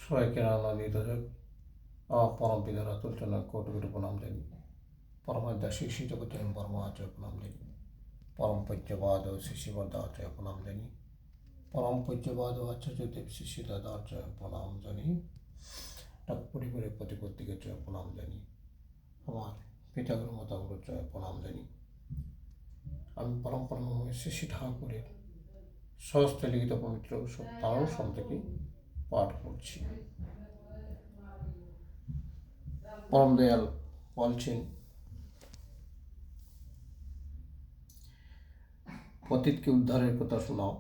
সবাইকে আনন্দিত হোক। আমার পরম পিতার আতুল চরণে কোটি কোটি প্রণাম জানি। পরমাদ্যা শ্রী শ্রী জগৎ পরমাচার্য প্রণাম জানি। পরম পূজ্যপাদ শ্রী শ্রী বরদাচার্য প্রণাম জানি। পরম পূজ্যপাদ আচার্যদেব শ্রী শ্রী দাদাচার্য প্রণাম জানি। পরিবারের প্রতিপত্তিকে জয় প্রণাম জানি। আমার পিতাগুরু মাতাগুরু জয় প্রণাম জানি। আমি পরম শ্রী শ্রী ঠাকুরের সহস্তে লিখিত পবিত্র তারণ থেকে পাঠ করছি। পরম দয়াল বলছেন, পতিতকে উদ্ধারের কথা শোনাও,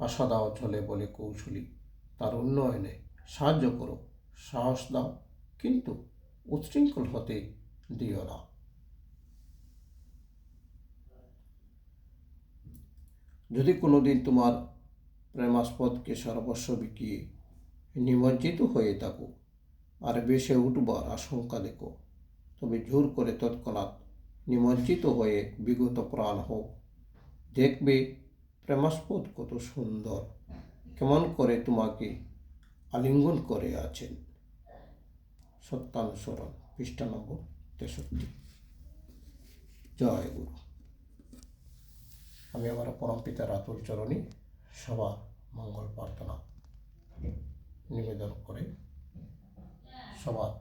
আশা দাও চলে বলে কৌশলী, তার উন্নয়নে সাহায্য করো, সাহস দাও, কিন্তু উচ্ছৃঙ্খল হতে দিও না। যদি কোনোদিন তোমার প্রেমাস্পদকে সর্বস্ব বিকিয়ে নিমজ্জিত হয়ে থাকো আর বেশে উঠবার আশঙ্কা দেখো, তবে জোর করে তৎক্ষণাৎ নিমজ্জিত হয়ে বিগত প্রাণ হোক। দেখবে প্রেমাস্পদ কত সুন্দর, কেমন করে তোমাকে আলিঙ্গন করে আছেন। সত্যানুসরণ, পৃষ্ঠা নম্বর 63। জয় গুরু। আমি আমার পরম পিতার আতুল চরণে সবার মঙ্গল প্রার্থনা নিবেদন করে সবার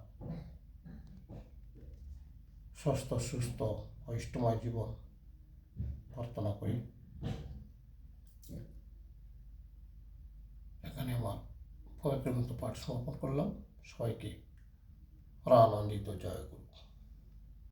সুস্থ সুস্থ ইষ্টময় জীবন প্রার্থনা করি। এখানে আমার পবিত্র গ্রন্থ পাঠ সমাপন করলাম। সবাইকে আনন্দিত। জয় গুরু।